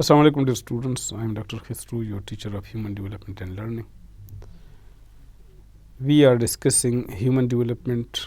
Assalamu alaikum dear students, I am Dr. Khistru, your teacher of human development and learning. We are discussing human development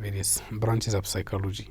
various branches of psychology.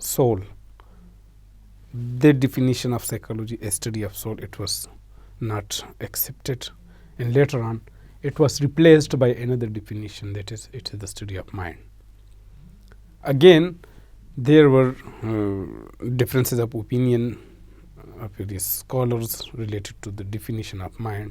soul, the definition of psychology, a study of soul, it was not accepted, and later on it was replaced by another definition, that is, it is the study of mind. Again, there were differences of opinion of various scholars related to the definition of mind.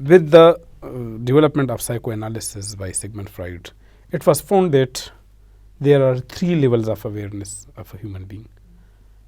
With the development of psychoanalysis by Sigmund Freud, it was found that there are 3 levels of awareness of a human being.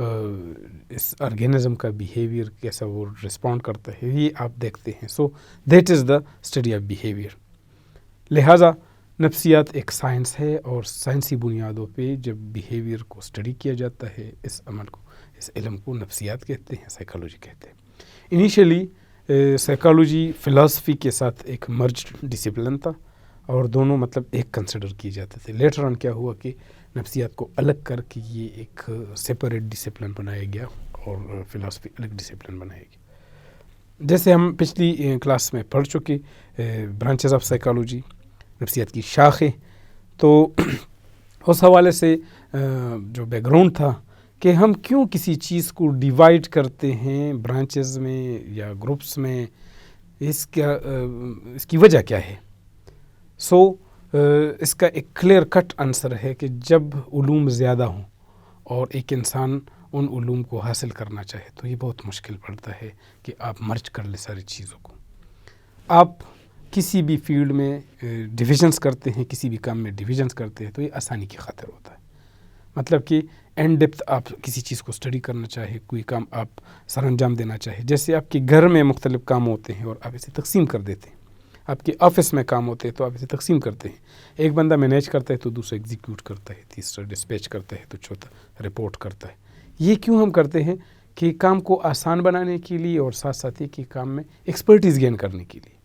اس organism کا behaviour کیسا وہ respond کرتا ہے یہ آپ دیکھتے ہیں. So that is the study of behaviour. لہٰذا نفسیات ایک سائنس ہے اور سائنسی بنیادوں پہ جب بیہیویئر کو اسٹڈی کیا جاتا ہے اس عمل کو اس علم کو نفسیات کہتے ہیں, سائیکالوجی کہتے ہیں. انیشیلی سائیکالوجی فلاسفی کے ساتھ ایک مرجڈ ڈسپلن تھا اور دونوں مطلب ایک کنسیڈر کیے جاتے تھے. لیٹر آن کیا ہوا کہ نفسیات کو الگ کر کے یہ ایک سپریٹ ڈسپلن بنایا گیا اور فلاسفی الگ ڈسپلن بنایا گیا. جیسے ہم پچھلی کلاس میں پڑھ چکے برانچز آف سائیکالوجی, نفسیات کی شاخیں, تو اس حوالے سے جو بیک گراؤنڈ تھا کہ ہم کیوں کسی چیز کو ڈیوائڈ کرتے ہیں برانچز میں یا گروپس میں, اس کی وجہ کیا ہے. سو اس کا ایک کلیئر کٹ آنسر ہے کہ جب علوم زیادہ ہوں اور ایک انسان ان علوم کو حاصل کرنا چاہے تو یہ بہت مشکل پڑتا ہے کہ آپ مرج کر لیں ساری چیزوں کو. آپ کسی بھی فیلڈ میں ڈویژنس کرتے ہیں, کسی بھی کام میں ڈویژنس کرتے ہیں تو یہ آسانی کی خاطر ہوتا ہے. مطلب کہ اینڈ ڈیپتھ آپ کسی چیز کو اسٹڈی کرنا چاہے, کوئی کام آپ سر انجام دینا چاہے, جیسے آپ کے گھر میں مختلف کام ہوتے ہیں اور آپ اسے تقسیم کر دیتے ہیں. آپ کے آفس میں کام ہوتے ہیں تو آپ اسے تقسیم کرتے ہیں. ایک بندہ مینیج کرتا ہے تو دوسرا ایگزیکیوٹ کرتا ہے, تیسرا ڈسپیچ کرتا ہے تو چوتھا رپورٹ کرتا ہے. یہ کیوں ہم کرتے ہیں کہ کام کو آسان بنانے کے لیے اور ساتھ ساتھ ہی کہ کام میں ایکسپرٹیز گین کرنے کے لیے.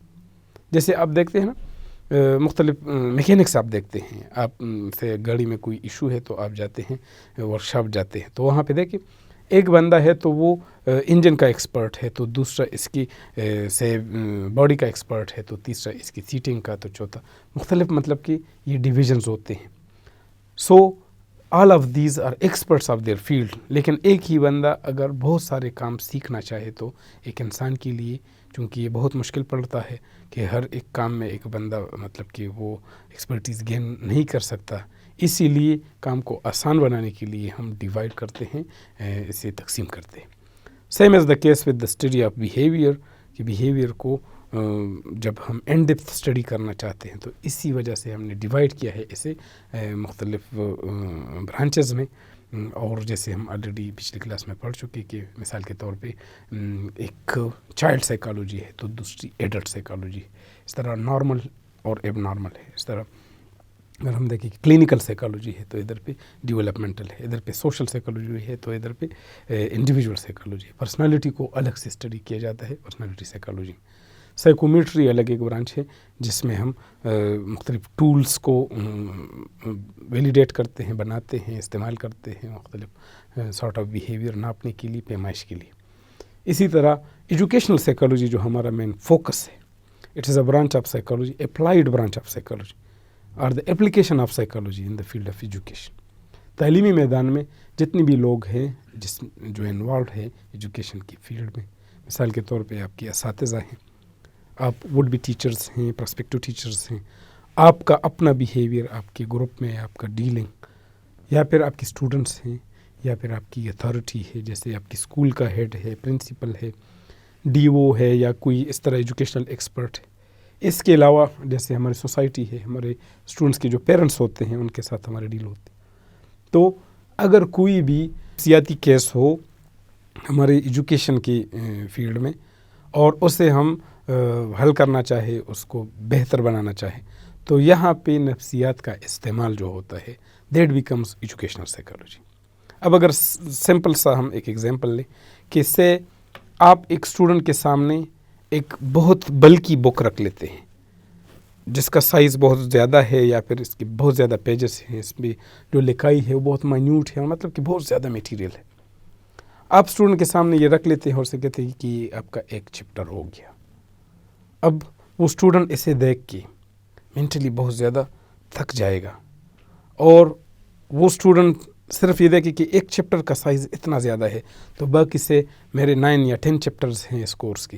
جیسے آپ دیکھتے ہیں نا مختلف میکینکس آپ دیکھتے ہیں, آپ سے گاڑی میں کوئی ایشو ہے تو آپ جاتے ہیں ورکشاپ جاتے ہیں, تو وہاں پہ دیکھیں ایک بندہ ہے تو وہ انجن کا ایکسپرٹ ہے, تو دوسرا اس کی سے باڈی کا ایکسپرٹ ہے, تو تیسرا اس کی سیٹنگ کا, تو چوتھا مختلف, مطلب کہ یہ ڈویژنز ہوتے ہیں. So all of these are experts of their field. لیکن ایک ہی بندہ اگر بہت سارے کام سیکھنا چاہے تو ایک انسان کے لیے چونکہ یہ بہت مشکل پڑتا ہے کہ ہر ایک کام میں ایک بندہ مطلب کہ وہ ایکسپرٹیز گین نہیں کر سکتا. اسی لیے کام کو آسان بنانے کے لیے ہم ڈیوائڈ کرتے ہیں, اسے تقسیم کرتے ہیں. Same as the case with the study of behaviour, کہ بیہیویئر کو جب ہم ان ڈیپتھ اسٹڈی کرنا چاہتے ہیں تو اسی وجہ سے ہم نے ڈیوائڈ کیا ہے اسے مختلف برانچز میں. اور جیسے ہم آلریڈی پچھلی کلاس میں پڑھ چکے کہ مثال کے طور پہ ایک چائلڈ سائیکالوجی ہے تو دوسری ایڈلٹ سائیکالوجی ہے, اس طرح نارمل اور ایب نارمل ہے. اس طرح اگر ہم دیکھیں کہ کلینکل سائیکالوجی ہے تو ادھر پہ ڈیولپمنٹل ہے, ادھر پہ سوشل سائیکالوجی ہے تو ادھر پہ انڈیویجول سائیکالوجی ہے. پرسنالٹی کو الگ سے اسٹڈی کیا جاتا ہے پرسنالٹی سائیکالوجی. سائیکومیٹری الگ ایک برانچ ہے جس میں ہم مختلف ٹولز کو ویلیڈیٹ کرتے ہیں, بناتے ہیں, استعمال کرتے ہیں مختلف سارٹ آف بیہیویئر ناپنے کے لیے, پیمائش کے لیے. اسی طرح ایجوکیشنل سائیکالوجی جو ہمارا مین فوکس ہے, it is a branch of psychology, applied branch of psychology اور the application of psychology in the field of education. تعلیمی میدان میں جتنے بھی لوگ ہیں جو انوالوڈ ہیں ایجوکیشن کی فیلڈ میں, مثال کے طور پہ آپ کے اساتذہ ہیں, آپ وڈ بی ٹیچرز ہیں, پرسپیکٹو ٹیچرز ہیں, آپ کا اپنا بیہیویئر آپ کے گروپ میں, آپ کا ڈیلنگ, یا پھر آپ کے اسٹوڈنٹس ہیں, یا پھر آپ کی اتھارٹی ہے جیسے آپ کی اسکول کا ہیڈ ہے, پرنسپل ہے, ڈی او ہے, یا کوئی اس طرح ایجوکیشنل ایکسپرٹ ہے. اس کے علاوہ جیسے ہماری سوسائٹی ہے, ہمارے اسٹوڈنٹس کے جو پیرنٹس ہوتے ہیں ان کے ساتھ ہمارے ڈیل ہوتے ہیں. تو اگر کوئی بھی سیاسی کیس ہو ہمارے ایجوکیشن کی فیلڈ میں اور اسے ہم حل کرنا چاہے, اس کو بہتر بنانا چاہے, تو یہاں پہ نفسیات کا استعمال جو ہوتا ہے دیٹ بیکمز ایجوکیشنل سائیکالوجی. اب اگر سمپل سا ہم ایک ایگزامپل لیں کہ سے آپ ایک اسٹوڈنٹ کے سامنے ایک بہت بلکی بک رکھ لیتے ہیں جس کا سائز بہت زیادہ ہے یا پھر اس کے بہت زیادہ پیجز ہیں, اس میں جو لکھائی ہے وہ بہت مائنیوٹ ہے, مطلب کہ بہت زیادہ میٹیریل ہے. آپ اسٹوڈنٹ کے سامنے یہ رکھ لیتے ہیں اور اسے کہتے ہیں کہ آپ کا ایک چیپٹر ہو گیا. اب وہ اسٹوڈنٹ اسے دیکھ کے مینٹلی بہت زیادہ تھک جائے گا, اور وہ اسٹوڈنٹ صرف یہ دیکھے کہ ایک چیپٹر کا سائز اتنا زیادہ ہے تو باقی سے میرے 9 یا 10 چیپٹرز ہیں اس کورس کے,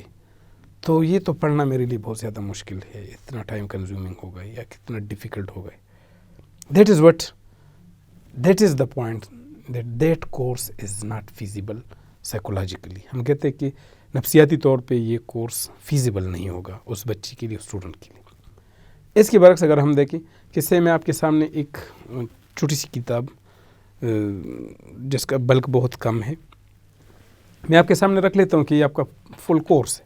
تو یہ تو پڑھنا میرے لیے بہت زیادہ مشکل ہے, اتنا ٹائم کنزیومنگ ہوگا یا کتنا ڈیفیکلٹ ہوگا. That is the point that course is not feasible psychologically. ہم کہتے ہیں کہ نفسیاتی طور پہ یہ کورس فیزیبل نہیں ہوگا اس بچی کے لیے, اسٹوڈنٹ کے لیے. اس کے برعکس اگر ہم دیکھیں کہ سے میں آپ کے سامنے ایک چھوٹی سی کتاب جس کا بلک بہت کم ہے، میں آپ کے سامنے رکھ لیتا ہوں کہ یہ آپ کا فل کورس ہے،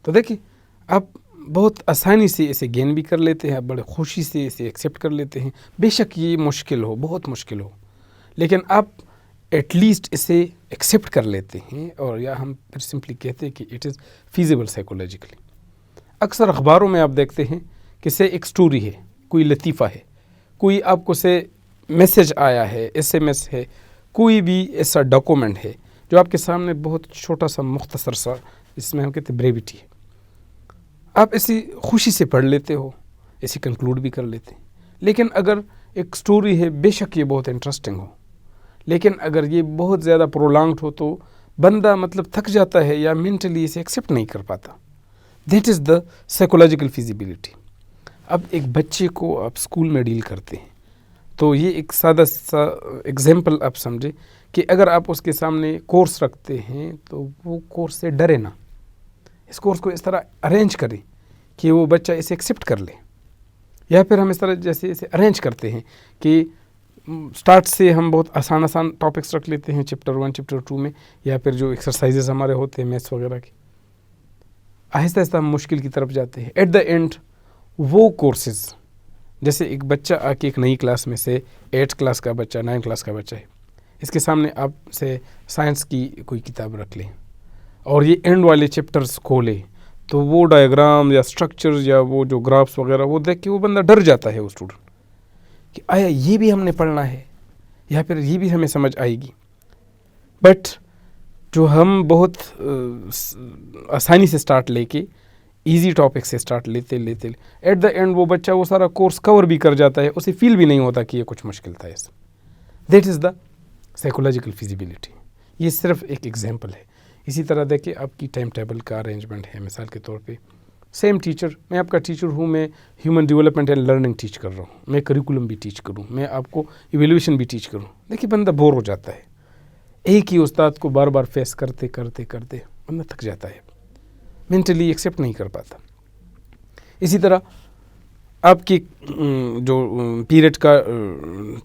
تو دیکھیے آپ بہت آسانی سے اسے گین بھی کر لیتے ہیں، آپ بڑے خوشی سے اسے ایکسیپٹ کر لیتے ہیں، بے شک یہ مشکل ہو، بہت مشکل ہو، لیکن آپ ایٹ لیسٹ اسے ایکسیپٹ کر لیتے ہیں، اور یا ہم پھر سمپلی کہتے ہیں کہ اٹ از فیزیبل سائیکولوجیکلی۔ اکثر اخباروں میں آپ دیکھتے ہیں کہ سے ایک سٹوری ہے، کوئی لطیفہ ہے، کوئی آپ کو سے میسج آیا ہے، SMS ہے، کوئی بھی ایسا ڈاکومنٹ ہے جو آپ کے سامنے بہت چھوٹا سا مختصر سا، اس میں ہم کہتے ہیں بریوٹی ہے، آپ ایسی خوشی سے پڑھ لیتے ہو، ایسی کنکلوڈ بھی کر لیتے ہیں۔ لیکن اگر ایک سٹوری ہے، بے شک یہ بہت انٹرسٹنگ ہو، لیکن اگر یہ بہت زیادہ پرولانگڈ ہو تو بندہ مطلب تھک جاتا ہے یا مینٹلی اسے ایکسیپٹ نہیں کر پاتا۔ That is the psychological feasibility. اب ایک بچے کو آپ اسکول میں ڈیل کرتے ہیں تو یہ ایک سادہ سا ایگزامپل آپ سمجھے کہ اگر آپ اس کے سامنے کورس رکھتے ہیں تو وہ کورس سے ڈرے نہ، اس کورس کو اس طرح ارینج کریں کہ وہ بچہ اسے ایکسیپٹ کر لے، یا پھر ہم اس طرح جیسے اسے ارینج کرتے ہیں کہ سٹارٹ سے ہم بہت آسان ٹاپکس رکھ لیتے ہیں چیپٹر 1 چیپٹر 2 میں، یا پھر جو ایکسرسائزز ہمارے ہوتے ہیں میتھس وغیرہ کے، آہستہ آہستہ ہم مشکل کی طرف جاتے ہیں۔ ایٹ دا اینڈ وہ کورسز، جیسے ایک بچہ آ کے ایک نئی کلاس میں سے 8 کلاس کا بچہ 9 کلاس کا بچہ ہے، اس کے سامنے آپ سے سائنس کی کوئی کتاب رکھ لیں اور یہ اینڈ والے چیپٹرز کھولے تو وہ ڈائیگرام یا سٹرکچرز یا وہ جو گرافس وغیرہ وہ دیکھ کے وہ بندہ ڈر جاتا ہے، وہ اسٹوڈنٹ، کہ آیا یہ بھی ہم نے پڑھنا ہے یا پھر یہ بھی ہمیں سمجھ آئے گی۔ بٹ جو ہم بہت آسانی سے سٹارٹ لے کے ایزی ٹاپک سے سٹارٹ لیتے ایٹ دا اینڈ وہ بچہ وہ سارا کورس کور بھی کر جاتا ہے، اسے فیل بھی نہیں ہوتا کہ یہ کچھ مشکل تھا اس۔ That is the psychological feasibility. یہ صرف ایک ایگزامپل ہے۔ اسی طرح دیکھیں آپ کی ٹائم ٹیبل کا ارینجمنٹ ہے، مثال کے طور پہ سیم ٹیچر، میں آپ کا ٹیچر ہوں، میں human development and learning teach کر رہا ہوں، میں کریکولم بھی ٹیچ کروں، میں آپ کو ایویلویشن بھی ٹیچ کروں، دیکھیے بندہ بور ہو جاتا ہے، ایک ہی استاد کو بار بار فیس کرتے بندہ تھک جاتا ہے، مینٹلی ایکسیپٹ نہیں کر پاتا۔ اسی طرح آپ کی جو پیریڈ کا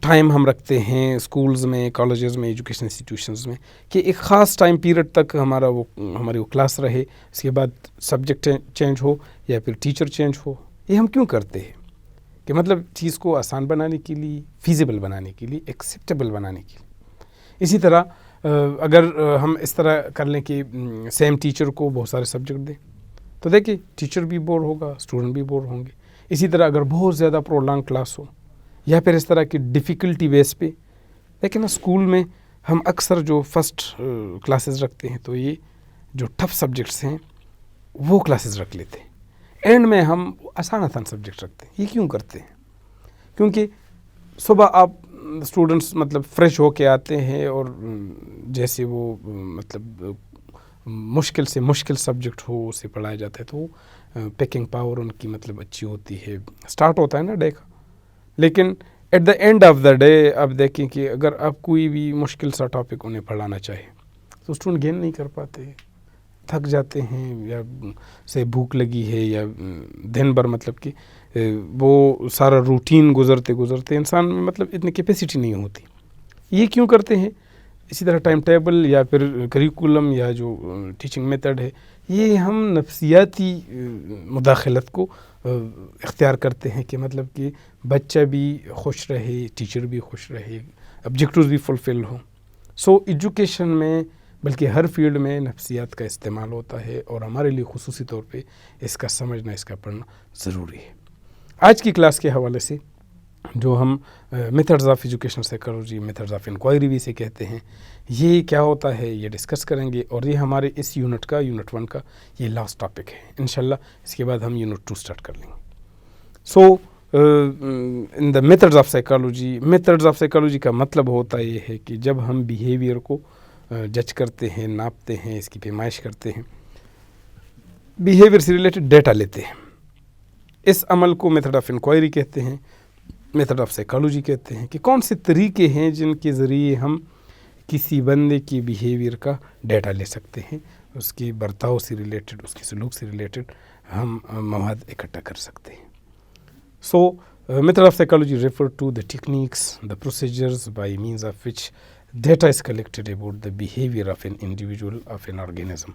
ٹائم ہم رکھتے ہیں اسکولز میں، کالجز میں، ایجوکیشن انسٹیٹیوشنز میں، کہ ایک خاص ٹائم پیریڈ تک ہماری وہ کلاس رہے، اس کے بعد سبجیکٹ چینج ہو یا پھر ٹیچر چینج ہو۔ یہ ہم کیوں کرتے ہیں؟ کہ مطلب چیز کو آسان بنانے کے لیے، فیزیبل بنانے کے لیے، ایکسیپٹیبل بنانے کے لیے۔ اسی طرح اگر ہم اس طرح کر لیں کہ سیم ٹیچر کو بہت سارے سبجیکٹ دیں تو دیکھیں ٹیچر بھی بور ہوگا، اسٹوڈنٹ بھی بور ہوں گے۔ اسی طرح اگر بہت زیادہ پرولانگ کلاس ہو یا پھر اس طرح کی ڈیفیکلٹی بیس پہ، لیکن اسکول میں ہم اکثر جو فرسٹ کلاسز رکھتے ہیں تو یہ جو ٹف سبجیکٹس ہیں وہ کلاسز رکھ لیتے ہیں، اینڈ میں ہم آسان سبجیکٹ رکھتے ہیں۔ یہ کیوں کرتے ہیں؟ کیونکہ صبح آپ اسٹوڈنٹس مطلب فریش ہو کے آتے ہیں اور جیسے وہ مطلب مشکل سے مشکل سبجیکٹ ہو اسے پڑھایا جاتا ہے تو پیکنگ پاور ان کی مطلب اچھی ہوتی ہے، سٹارٹ ہوتا ہے نا ڈے کا۔ لیکن at the end of the day آپ دیکھیں کہ اگر آپ کوئی بھی مشکل سا ٹاپک انہیں پڑھانا چاہیں تو اسٹوڈنٹ گین نہیں کر پاتے، تھک جاتے ہیں، یا سے بھوک لگی ہے، یا دن بھر مطلب کہ وہ سارا روٹین گزرتے انسان میں مطلب اتنی کیپیسٹی نہیں ہوتی۔ یہ کیوں کرتے ہیں؟ اسی طرح ٹائم ٹیبل یا پھر کریکولم یا جو ٹیچنگ میتھڈ ہے، یہ ہم نفسیاتی مداخلت کو اختیار کرتے ہیں کہ مطلب کہ بچہ بھی خوش رہے، ٹیچر بھی خوش رہے، آبجیکٹیوز بھی فلفل ہوں۔ سو ایجوکیشن میں بلکہ ہر فیلڈ میں نفسیات کا استعمال ہوتا ہے، اور ہمارے لیے خصوصی طور پہ اس کا سمجھنا، اس کا پڑھنا ضروری ہے۔ آج کی کلاس کے حوالے سے جو ہم methods of educational psychology, methods of inquiry بھی سے کہتے ہیں، یہ کیا ہوتا ہے یہ ڈسکس کریں گے، اور یہ ہمارے اس یونٹ 1 کا یہ لاسٹ ٹاپک ہے انشاءاللہ۔ اس کے بعد ہم یونٹ 2 سٹارٹ کر لیں گے۔ So in the methods of psychology, methods of psychology کا مطلب ہوتا یہ ہے کہ جب ہم بیہیویئر کو جج کرتے ہیں، ناپتے ہیں، اس کی پیمائش کرتے ہیں، بیہیویئر سے ریلیٹڈ ڈیٹا لیتے ہیں، اس عمل کو میتھڈ آف انکوائری کہتے ہیں، میتھڈ آف سائیکالوجی کہتے ہیں کہ کون سے طریقے ہیں جن کے ذریعے ہم کسی بندے کی بیہیویئر کا ڈیٹا لے سکتے ہیں، اس کی برتاؤ سے ریلیٹڈ، اس کی سلوک سے ریلیٹڈ ہم مواد اکٹھا کر سکتے ہیں۔ سو Method of psychology refer to the techniques, the procedures by means of which data is collected about the behavior of an individual, of an organism.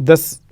10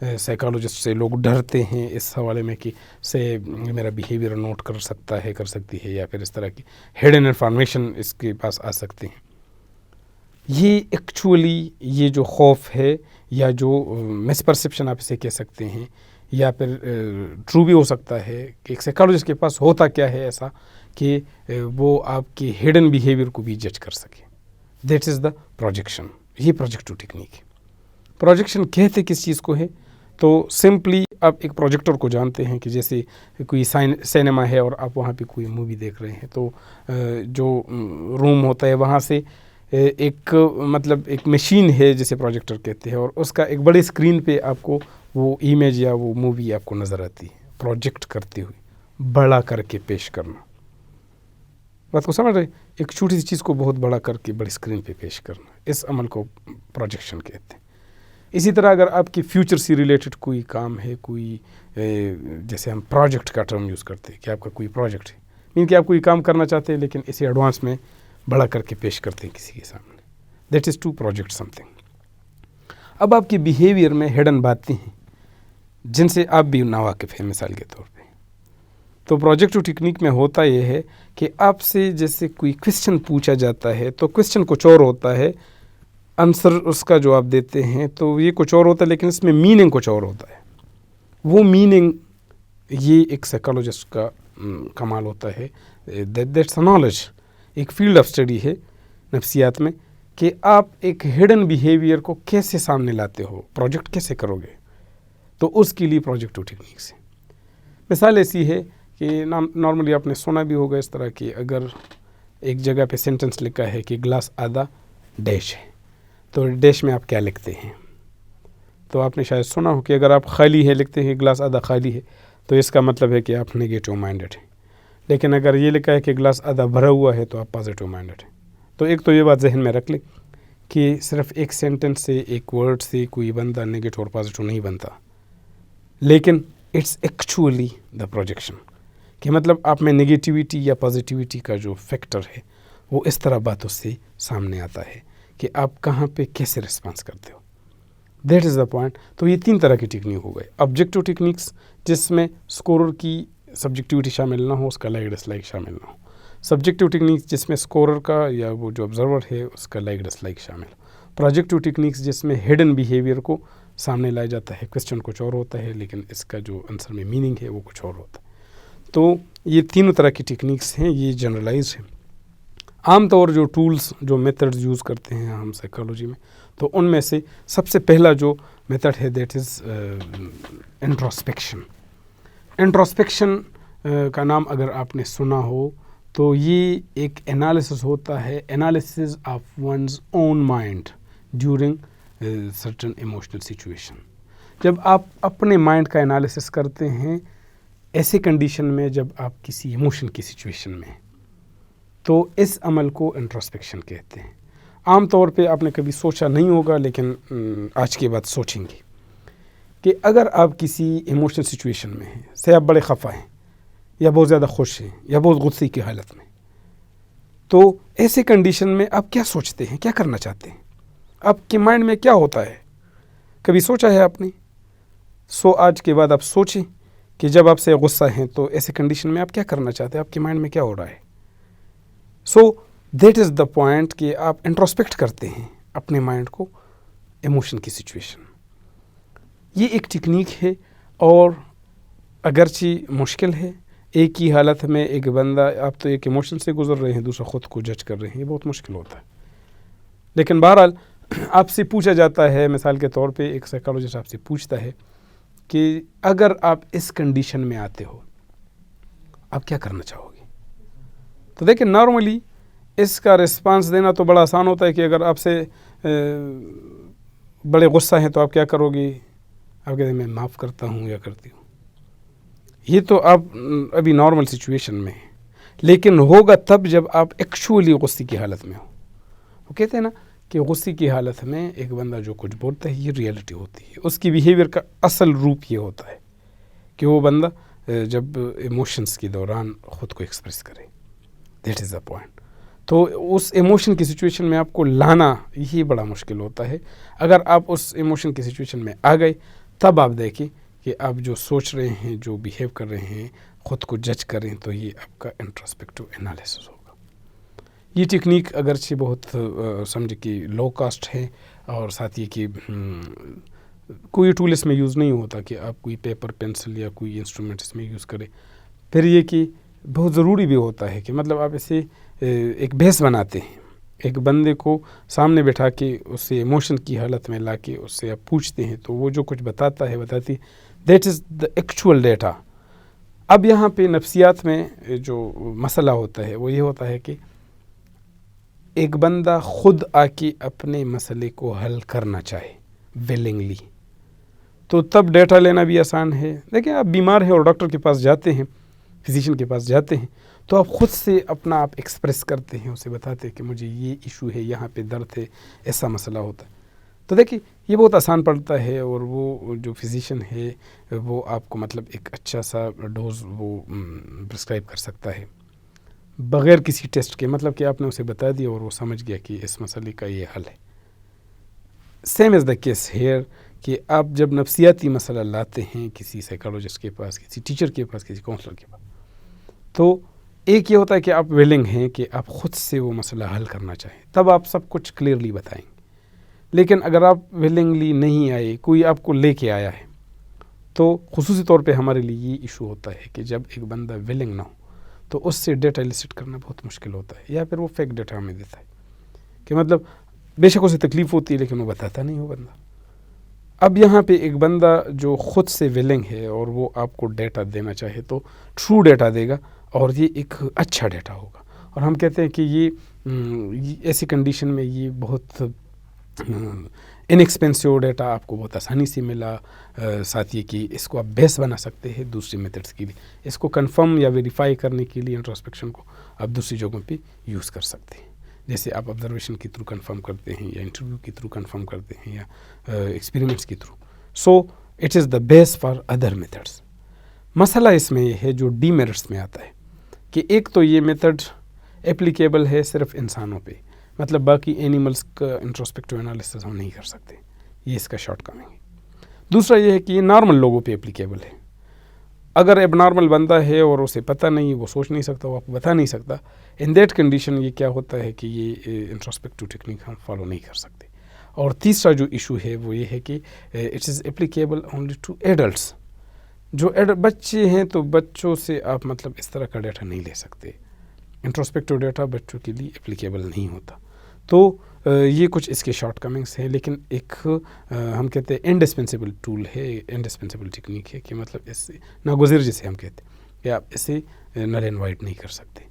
psychologist سے لوگ ڈرتے ہیں اس حوالے میں کہ سے میرا بیہیویئر نوٹ کر سکتا ہے، کر سکتی ہے، یا پھر اس طرح کی ہڈن انفارمیشن اس کے پاس آ سکتے ہیں. یہ ایکچولی یہ جو خوف ہے یا جو مس پرسیپشن آپ اسے کہہ سکتے ہیں، یا پھر ٹرو بھی ہو سکتا ہے کہ ایک سائیکالوجسٹ کے پاس ہوتا کیا ہے ایسا کہ وہ آپ کے ہڈن بیہیویئر کو بھی جج کر سکے. That is the projection. یہ پروجیکٹو ٹیکنیک ہے. پروجیکشن کہتے کس چیز کو ہے؟ تو سمپلی آپ ایک پروجیکٹر کو جانتے ہیں کہ جیسے کوئی سینما ہے اور آپ وہاں پہ کوئی مووی دیکھ رہے ہیں، تو جو روم ہوتا ہے وہاں سے ایک مطلب ایک مشین ہے جسے پروجیکٹر کہتے ہیں، اور اس کا ایک بڑے اسکرین پہ آپ کو وہ امیج یا وہ مووی آپ کو نظر آتی ہے. پروجیکٹ کرتے ہوئے بڑا کر کے پیش کرنا. بات کو سمجھ رہے؟ ایک چھوٹی سی چیز کو بہت بڑا کر کے بڑی اسکرین پہ پیش کرنا، اس عمل کو پروجیکشن کہتے ہیں. اسی طرح اگر آپ کی فیوچر سے ریلیٹڈ کوئی کام ہے، کوئی جیسے ہم پروجیکٹ کا ٹرم یوز کرتے ہیں کہ آپ کا کوئی پروجیکٹ ہے، مین کہ آپ کوئی کام کرنا چاہتے ہیں لیکن اسے ایڈوانس میں بڑا کر کے پیش کرتے ہیں کسی کے سامنے. That is to project something. اب آپ کے بیہیویئر میں ہڈن باتیں ہیں جن سے آپ بھی ناواقف ہیں. مثال کے طور پہ تو پروجیکٹو ٹیکنیک میں ہوتا یہ ہے کہ آپ سے جیسے کوئی کویسچن پوچھا جاتا ہے تو کویسچن کچھ اور ہوتا ہے، آنسر اس کا جو آپ دیتے ہیں تو یہ کچھ اور ہوتا ہے، لیکن اس میں میننگ کچھ اور ہوتا ہے. وہ میننگ یہ ایک سائیکالوجسٹ کا کمال ہوتا ہے. That's a knowledge. ایک فیلڈ آف اسٹڈی ہے نفسیات میں کہ آپ ایک ہڈن بیہیویئر کو کیسے سامنے لاتے ہو، پروجیکٹ کیسے کرو گے. تو اس کے لیے پروجیکٹو ٹیکنیک سے مثال ایسی ہے کہ نارملی آپ نے سنا بھی ہوگا اس طرح کہ اگر ایک جگہ پہ سینٹنس لکھا ہے کہ گلاس آدھا ڈیش ہے، تو ڈیش میں آپ کیا لکھتے ہیں؟ تو آپ نے شاید سنا ہو کہ اگر آپ خالی ہے لکھتے ہیں، گلاس آدھا خالی ہے، تو اس کا مطلب ہے کہ آپ نیگیٹو مائنڈڈ ہیں. لیکن اگر یہ لکھا ہے کہ گلاس آدھا بھرا ہوا ہے تو آپ پازیٹیو مائنڈڈ ہیں. تو ایک تو یہ بات ذہن میں رکھ لیں کہ صرف ایک سینٹنس سے، ایک ورڈ سے کوئی بندہ نیگیٹو اور پازیٹیو نہیں بنتا، لیکن اٹس ایکچولی دا پروجیکشن کہ مطلب آپ میں نگیٹیوٹی یا پازیٹیوٹی کا جو فیکٹر ہے وہ اس طرح باتوں سے سامنے آتا ہے کہ آپ کہاں پہ کیسے رسپانس کرتے ہو. That is the point. تو یہ 3 طرح کی ٹیکنیک ہو گئے. آبجیکٹو ٹیکنیکس جس میں اسکورر کی سبجیکٹیوٹی شامل نہ ہو، اس کا لائک ڈس لائک شامل نہ ہو. سبجیکٹو ٹیکنیکس جس میں اسکورر کا یا وہ جو آبزرور ہے اس کا لائک ڈس لائک شامل ہو. پروجیکٹو ٹیکنیکس جس میں ہڈن بیہیویئر کو سامنے لایا جاتا ہے، کویسچن کچھ اور ہوتا ہے لیکن اس کا جو آنسر میں میننگ ہے وہ کچھ اور ہوتا ہے. تو یہ 3 طرح کی ٹیکنیکس ہیں. یہ جنرلائز ہیں. عام طور جو ٹولز جو میتھڈز یوز کرتے ہیں ہم سائیکالوجی میں، تو ان میں سے سب سے پہلا جو میتھڈ ہے دیٹ از انٹراسپیکشن. انٹراسپیکشن کا نام اگر آپ نے سنا ہو تو یہ ایک انالیسس ہوتا ہے، analysis of one's own mind during certain emotional situation. جب آپ اپنے مائنڈ کا انالیسس کرتے ہیں ایسے کنڈیشن میں جب آپ کسی ایموشن کی سچویشن میں، تو اس عمل کو انٹراسپیکشن کہتے ہیں. عام طور پہ آپ نے کبھی سوچا نہیں ہوگا لیکن آج کے بعد سوچیں گے کہ اگر آپ کسی ایموشنل سچویشن میں ہیں، سے آپ بڑے خفا ہیں یا بہت زیادہ خوش ہیں یا بہت غصے کی حالت میں، تو ایسے کنڈیشن میں آپ کیا سوچتے ہیں، کیا کرنا چاہتے ہیں؟ آپ کے مائنڈ میں کیا ہوتا ہے؟ کبھی سوچا ہے آپ نے؟ آج کے بعد آپ سوچیں کہ جب آپ سے غصہ ہیں تو ایسے کنڈیشن میں آپ کیا کرنا چاہتے ہیں، آپ کے مائنڈ میں کیا ہو رہا ہے. دیٹ از دا پوائنٹ کہ آپ انٹراسپیکٹ کرتے ہیں اپنے مائنڈ کو ایموشن کی سچویشن. یہ ایک ٹیکنیک ہے اور اگرچہ مشکل ہے. ایک ہی حالت میں ایک بندہ، آپ تو ایک ایموشن سے گزر رہے ہیں، دوسرا خود کو جج کر رہے ہیں، یہ بہت مشکل ہوتا ہے. لیکن بہرحال آپ سے پوچھا جاتا ہے، مثال کے طور پہ ایک سائیکالوجسٹ آپ سے پوچھتا ہے کہ اگر آپ اس کنڈیشن میں آتے ہو آپ کیا کرنا چاہو گے. تو دیکھیں نارملی اس کا رسپانس دینا تو بڑا آسان ہوتا ہے کہ اگر آپ سے بڑے غصہ ہیں تو آپ کیا کرو گے؟ آپ کہتے ہیں میں معاف کرتا ہوں یا کرتی ہوں. یہ تو آپ ابھی نارمل سچویشن میں ہیں، لیکن ہوگا تب جب آپ ایکچولی غصے کی حالت میں ہو. وہ کہتے ہیں نا کہ غصے کی حالت میں ایک بندہ جو کچھ بولتا ہے یہ ریئلٹی ہوتی ہے. اس کی بیہیویئر کا اصل روپ یہ ہوتا ہے کہ وہ بندہ جب ایموشنز کے دوران خود کو ایکسپریس کرے. That is the point. تو اس ایموشن کی سچویشن میں آپ کو لانا یہی بڑا مشکل ہوتا ہے. اگر آپ اس ایموشن کی سچویشن میں آ گئے تب آپ دیکھیں کہ آپ جو سوچ رہے ہیں، جو بیہیو کر رہے ہیں، خود کو جج کریں، تو یہ آپ کا انٹراسپیکٹو انالیسس ہوگا۔ یہ ٹیکنیک اگرچہ بہت سمجھے کہ لو کاسٹ ہے، اور ساتھ یہ کہ کوئی ٹول اس میں یوز نہیں ہوتا کہ آپ کوئی پیپر پینسل یا کوئی انسٹرومنٹ اس میں یوز کریں۔ پھر یہ کہ بہت ضروری بھی ہوتا ہے کہ مطلب آپ اسے ایک بیس بناتے ہیں، ایک بندے کو سامنے بٹھا کے اس سے ایموشن کی حالت میں لا کے اس سے آپ پوچھتے ہیں، تو وہ جو کچھ بتاتا ہے بتاتی that is the actual data. اب یہاں پہ نفسیات میں جو مسئلہ ہوتا ہے وہ یہ ہوتا ہے کہ ایک بندہ خود آ کے اپنے مسئلے کو حل کرنا چاہے ویلنگلی، تو تب ڈیٹا لینا بھی آسان ہے۔ دیکھیں آپ بیمار ہیں اور ڈاکٹر کے پاس جاتے ہیں، فزیشین کے پاس جاتے ہیں، تو آپ خود سے اپنا آپ ایکسپریس کرتے ہیں، اسے بتاتے ہیں کہ مجھے یہ ایشو ہے، یہاں پہ درد ہے، ایسا مسئلہ ہوتا ہے۔ تو دیکھیں یہ بہت آسان پڑتا ہے، اور وہ جو فزیشین ہے وہ آپ کو مطلب ایک اچھا سا ڈوز وہ پرسکرائب کر سکتا ہے بغیر کسی ٹیسٹ کے، مطلب کہ آپ نے اسے بتا دیا اور وہ سمجھ گیا کہ اس مسئلے کا یہ حل ہے۔ Same is the case here کہ آپ جب نفسیاتی مسئلہ لاتے ہیں کسی سائیکالوجسٹ کے پاس، کسی ٹیچر کے پاس، کسی کاؤنسلر کے پاس، تو ایک یہ ہوتا ہے کہ آپ ویلنگ ہیں کہ آپ خود سے وہ مسئلہ حل کرنا چاہیں، تب آپ سب کچھ کلیئرلی بتائیں گے۔ لیکن اگر آپ ویلنگلی نہیں آئے، کوئی آپ کو لے کے آیا ہے، تو خصوصی طور پہ ہمارے لیے یہ ایشو ہوتا ہے کہ جب ایک بندہ ویلنگ نہ ہو تو اس سے ڈیٹا الیسٹ کرنا بہت مشکل ہوتا ہے، یا پھر وہ فیک ڈیٹا ہمیں دیتا ہے کہ مطلب بے شک اسے تکلیف ہوتی ہے لیکن وہ بتاتا نہیں ہو بندہ۔ اب یہاں پہ ایک بندہ جو خود سے ویلنگ ہے اور وہ آپ کو ڈیٹا دینا چاہے تو ٹرو ڈیٹا دے گا، اور یہ ایک اچھا ڈیٹا ہوگا۔ اور ہم کہتے ہیں کہ یہ ایسی کنڈیشن میں یہ بہت انیکسپینسو ڈیٹا آپ کو بہت آسانی سے ملا، ساتھ یہ کہ اس کو آپ بیس بنا سکتے ہیں دوسری میتھڈس کے لیے، اس کو کنفرم یا ویریفائی کرنے کے لیے انٹراسپیکشن کو آپ دوسری جگہوں پہ یوز کر سکتے ہیں، جیسے آپ آبزرویشن کے تھرو کنفرم کرتے ہیں، یا انٹرویو کے تھرو کنفرم کرتے ہیں، یا ایکسپیریمنٹس کے through. So it is the base for other methods. مسئلہ اس میں یہ ہے جو ڈی میرٹس میں آتا ہے کہ ایک تو یہ میتھڈ اپلیکیبل ہے صرف انسانوں پہ، مطلب باقی اینیملس کا انٹروسپیکٹو انالیسس ہم نہیں کر سکتے، یہ اس کا شارٹ کمنگ ہے۔ دوسرا یہ ہے کہ یہ نارمل لوگوں پہ اپلیکیبل ہے۔ اگر ایب نارمل بندہ ہے اور اسے پتہ نہیں، وہ سوچ نہیں سکتا، وہ آپ کو بتا نہیں سکتا، ان دیٹ کنڈیشن یہ کیا ہوتا ہے کہ یہ انٹروسپیکٹو ٹیکنیک ہم فالو نہیں کر سکتے۔ اور تیسرا جو ایشو ہے وہ یہ ہے کہ it is applicable only to adults. جو بچے ہیں تو بچوں سے آپ مطلب اس طرح کا ڈیٹا نہیں لے سکتے، انٹروسپیکٹو ڈیٹا بچوں کے لیے اپلیکیبل نہیں ہوتا۔ تو یہ کچھ اس کے شارٹ کمنگس ہیں، لیکن ایک ہم کہتے ہیں انڈسپینسیبل ٹول ہے، انڈسپینسیبل ٹیکنیک ہے کہ مطلب اس سے ناگزیر جسے ہم کہتے ہیں کہ آپ اسے نل اینڈ وائٹ نہیں کر سکتے۔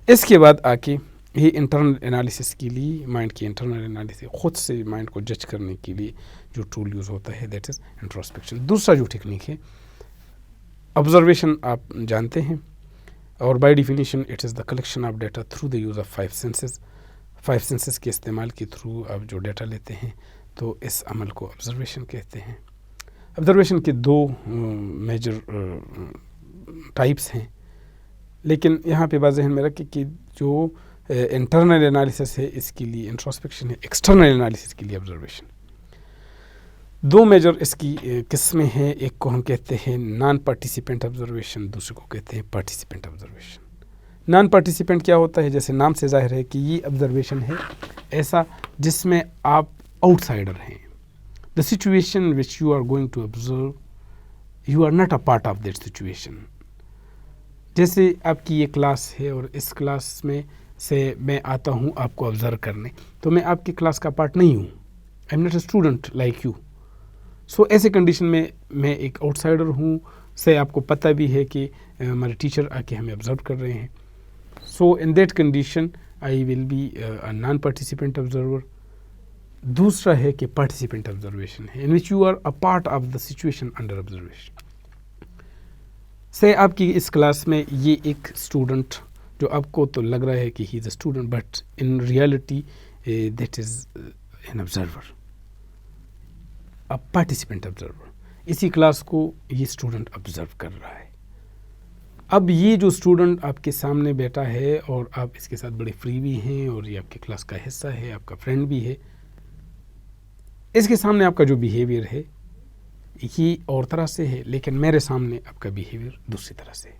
اس کے بعد آ کے یہ انٹرنل انالیسس کے لیے، مائنڈ کی انٹرنل انالیسس، خود سے مائنڈ کو جج کرنے کے لیے جو ٹول یوز ہوتا ہے دیٹ از انٹروسپیکشن۔ دوسرا جو ٹیکنیک ہے آبزرویشن، آپ جانتے ہیں، اور by definition it is the collection of data through the use of 5 senses. 5 senses کے استعمال کے تھرو آپ جو ڈیٹا لیتے ہیں تو اس عمل کو آبزرویشن کہتے ہیں۔ آبزرویشن کے 2 میجر ٹائپس ہیں، لیکن یہاں پہ بات ذہن میں رکھیں کہ جو انٹرنل انالیسس ہے اس کے لیے انٹروسپیکشن ہے، ایکسٹرنل انالیسس کے لیے آبزرویشن۔ 2 میجر اس کی قسمیں ہیں، ایک کو ہم کہتے ہیں نان پارٹیسپینٹ آبزرویشن، دوسرے کو کہتے ہیں پارٹیسپینٹ آبزرویشن۔ نان پارٹیسپینٹ کیا ہوتا ہے؟ جیسے نام سے ظاہر ہے کہ یہ آبزرویشن ہے ایسا جس میں آپ آؤٹ سائڈر ہیں۔ The situation which you are going to observe, you are not a part of that situation. جیسے آپ کی یہ کلاس ہے اور اس کلاس میں سے میں آتا ہوں آپ کو آبزرو کرنے، تو میں آپ کی کلاس کا پارٹ نہیں ہوں، I am not a student like you. So ایسے کنڈیشن میں ایک آؤٹ سائڈر ہوں، سے آپ کو پتہ بھی ہے کہ ہمارے ٹیچر آ کے ہمیں آبزرو کر رہے ہیں۔ So in that condition I will be a non participant observer. دوسرا ہے کہ پارٹیسپینٹ آبزرویشن ہے، in which you are a part of the situation under observation. سے آپ کی اس کلاس میں یہ ایک اسٹوڈنٹ جو آپ کو تو لگ رہا ہے کہ he is a student, but in reality that is an observer, a participant observer. اسی کلاس کو یہ اسٹوڈنٹ آبزرو کر رہا ہے۔ اب یہ جو اسٹوڈنٹ آپ کے سامنے بیٹھا ہے اور آپ اس کے ساتھ بڑے فری بھی ہیں اور یہ آپ کے کلاس کا حصہ ہے، آپ کا فرینڈ بھی ہے، اس کے سامنے آپ کا جو بیہیویئر ہے یہ اور طرح سے ہے لیکن میرے سامنے آپ کا بیہیویئر دوسری طرح سے ہے.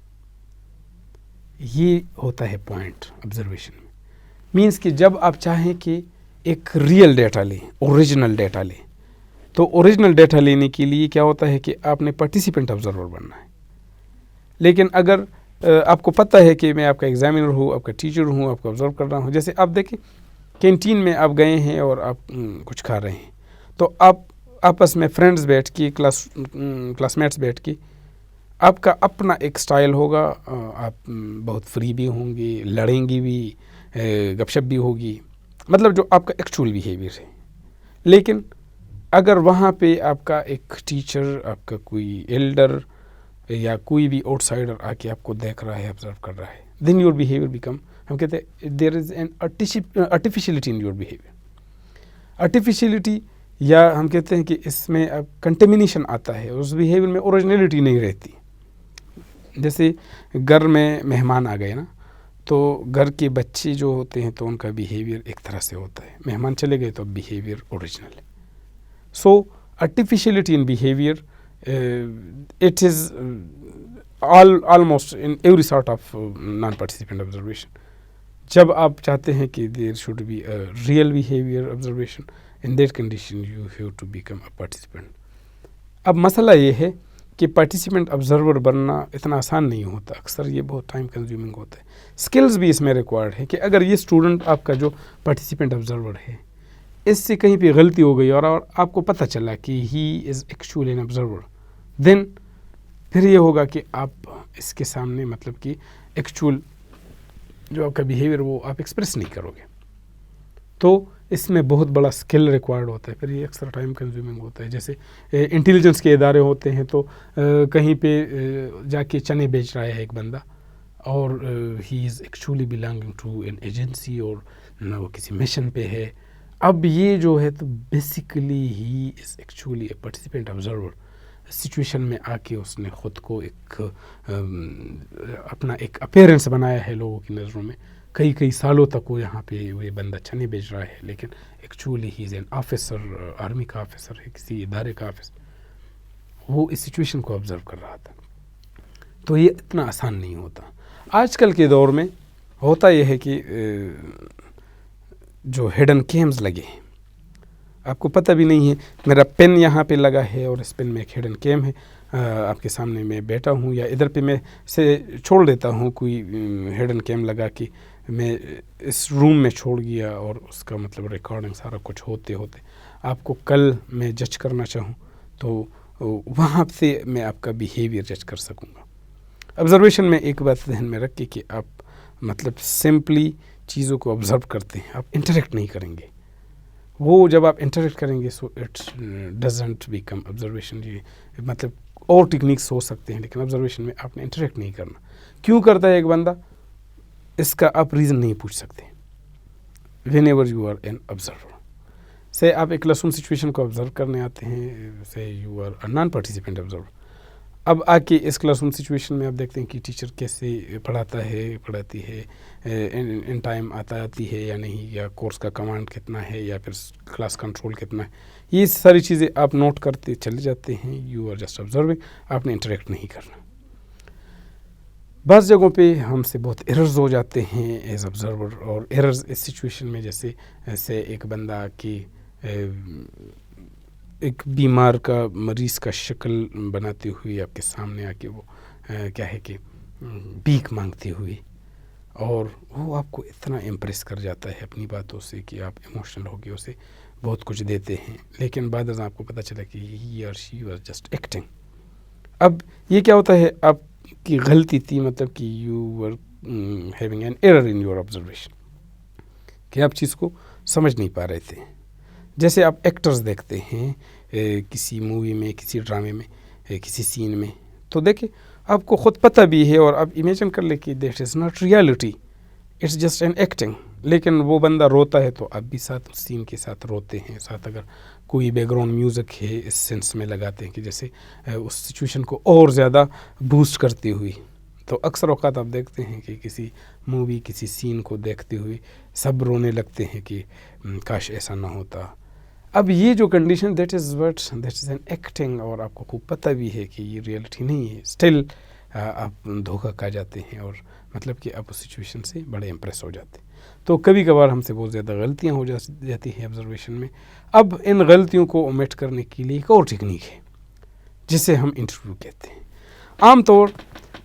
یہ ہوتا ہے پوائنٹ آبزرویشن میں. مینس کہ جب آپ چاہیں کہ ایک ریئل ڈیٹا لیں, اوریجنل ڈیٹا لیں, تو اوریجنل ڈیٹا لینے کے لیے کیا ہوتا ہے کہ آپ نے پارٹیسپینٹ آبزرور بننا ہے. لیکن اگر آپ کو پتہ ہے کہ میں آپ کا ایگزامینر ہوں, آپ کا ٹیچر ہوں, آپ کو آبزرو کر رہا ہوں, جیسے آپ دیکھیں کینٹین میں آپ گئے ہیں اور آپ کچھ کھا رہے ہیں, تو آپ آپس میں فرینڈز بیٹھ کے کلاس میٹس بیٹھ کے آپ کا اپنا ایک سٹائل ہوگا, آپ بہت فری بھی ہوں گے, لڑیں گی بھی, گپ شپ بھی ہوگی, مطلب جو آپ کا ایکچوئل بیہیویئر ہے. لیکن اگر وہاں پہ آپ کا ایک ٹیچر, آپ کا کوئی ایلڈر یا کوئی بھی آؤٹ سائڈر آ کے آپ کو دیکھ رہا ہے, آبزرو کر رہا ہے, دین یور بیہیویئر بیکم, ہم کہتے ہیں there is an artificiality in your behaviour. Artificiality یا ہم کہتے ہیں کہ اس میں اب کنٹیمنیشن آتا ہے, اس بیہیویئر میں اوریجنلٹی نہیں رہتی. جیسے گھر میں مہمان آ گئے نا, تو گھر کے بچے جو ہوتے ہیں تو ان کا بیہیویئر ایک طرح سے ہوتا ہے, مہمان چلے گئے تو بیہیویئر اوریجنل ہے. سو artificiality in behavior, it is almost in every sort of non-participant observation. جب آپ چاہتے ہیں کہ there should be a real behavior observation, in that condition you have to become a participant. اب مسئلہ یہ ہے کہ پارٹیسپینٹ آبزرور بننا اتنا آسان نہیں ہوتا, اکثر یہ بہت ٹائم کنزیومنگ ہوتا ہے. اسکلز بھی اس میں ریکوائرڈ ہے کہ اگر یہ اسٹوڈنٹ آپ کا جو پارٹیسپینٹ آبزرور ہے اس سے کہیں پہ غلطی ہو گئی اور آپ کو پتہ چلا کہ he is actually an observer, دین پھر یہ ہوگا کہ آپ اس کے سامنے مطلب کہ ایکچوئل جو آپ کا بیہیویئر وہ آپ ایکسپریس نہیں کرو گے. تو اس میں بہت بڑا اسکل ریکوائرڈ ہوتا ہے, پھر یہ اکثر ٹائم کنزیومنگ ہوتا ہے. جیسے انٹیلیجنس کے ادارے ہوتے ہیں تو کہیں پہ جا کے چنے بیچ رہا ہے ایک بندہ, اور he is actually belonging to an agency, اور وہ کسی مشن پہ ہے. اب یہ جو ہے تو basically he is actually a participant observer. Situation میں آ کے اس نے خود کو ایک اپنا ایک اپیرنس بنایا ہے لوگوں کی نظروں میں. کئی سالوں تک وہ یہاں پہ یہ بندہ چنے بیچ رہا ہے, لیکن actually he is an officer, army کا آفیسر ہے, کسی ادارے کا آفیسر. وہ اس سچویشن کو آبزرو کر رہا تھا. تو یہ اتنا آسان نہیں ہوتا. آج کل کے دور میں ہوتا یہ ہے کہ جو ہڈن کیمز لگے ہیں, آپ کو پتہ بھی نہیں ہے. میرا پین یہاں پہ لگا ہے اور اس پین میں ایک ہڈن کیم ہے, آپ کے سامنے میں بیٹھا ہوں یا ادھر پہ میں سے چھوڑ دیتا ہوں کوئی ہڈن کیم لگا کے, میں اس روم میں چھوڑ گیا, اور اس کا مطلب ریکارڈنگ سارا کچھ ہوتے آپ کو کل میں جج کرنا چاہوں تو وہاں سے میں آپ کا بیہیویئر جج کر سکوں گا. آبزرویشن میں ایک بات ذہن میں رکھ کے کہ آپ مطلب سمپلی چیزوں کو آبزرو کرتے ہیں, آپ انٹریکٹ نہیں کریں گے. وہ جب آپ انٹریکٹ کریں گے so it doesn't become observation. یہ مطلب اور ٹیکنیکس ہو سکتے ہیں, لیکن آبزرویشن میں آپ نے انٹریکٹ نہیں کرنا. کیوں کرتا ہے ایک بندہ, اس کا آپ ریزن نہیں پوچھ سکتے. Whenever you are an observer, so آپ ایک کلاس روم سچویشن کو آبزرو کرنے آتے ہیں, so you are a non participant observer. اب آ کے اس کلاس روم سچویشن میں آپ دیکھتے ہیں کہ ٹیچر کیسے پڑھاتا ہے, پڑھاتی ہے, ان ٹائم آتی ہے یا نہیں, یا کورس کا کمانڈ کتنا ہے, یا پھر کلاس کنٹرول کتنا ہے. یہ ساری چیزیں آپ نوٹ کرتے چلے جاتے ہیں. یو آر جسٹ آبزرونگ, آپ نے انٹریکٹ نہیں کرنا. بعض جگہوں پہ ہم سے بہت ایررز ہو جاتے ہیں ایز آبزرور, اور ایررز اس سچویشن میں جیسے ایک بندہ کی ایک بیمار کا مریض کا شکل بناتے ہوئے آپ کے سامنے آ کے وہ کیا ہے کہ بھیک مانگتے ہوئے, اور وہ آپ کو اتنا امپریس کر جاتا ہے اپنی باتوں سے کہ آپ ایموشنل ہو کے اسے بہت کچھ دیتے ہیں, لیکن بعد ازاں آپ کو پتہ چلا کہ ہی اور شی واز جسٹ ایکٹنگ. اب یہ کیا ہوتا ہے, آپ کی غلطی تھی, مطلب کہ you were having an error in your observation, کہ آپ چیز کو سمجھ نہیں پا رہے تھے. جیسے آپ ایکٹرز دیکھتے ہیں کسی مووی میں, کسی ڈرامے میں, کسی سین میں, تو دیکھیں آپ کو خود پتہ بھی ہے اور آپ امیجن کر لیں کہ that is not reality, it's just an acting. لیکن وہ بندہ روتا ہے تو آپ بھی ساتھ اس سین کے ساتھ روتے ہیں. ساتھ اگر کوئی بیک گراؤنڈ میوزک ہے اس سینس میں لگاتے ہیں کہ جیسے اس سچویشن کو اور زیادہ بوسٹ کرتی ہوئی. تو اکثر اوقات آپ دیکھتے ہیں کہ کسی مووی, کسی سین کو دیکھتے ہوئے سب رونے لگتے ہیں کہ کاش ایسا نہ ہوتا. اب یہ جو condition that is N acting, اور آپ کو خوب پتہ بھی ہے کہ یہ ریئلٹی نہیں ہے، اسٹل آپ دھوکہ کھا جاتے ہیں، اور مطلب کہ آپ اس سچویشن سے بڑے امپریس ہو جاتے ہیں. تو کبھی کبھار ہم سے بہت زیادہ غلطیاں ہو جاتی ہیں آبزرویشن میں. اب ان غلطیوں کو اومٹ کرنے کے لیے ایک اور ٹیکنیک ہے جسے ہم انٹرویو کہتے ہیں. عام طور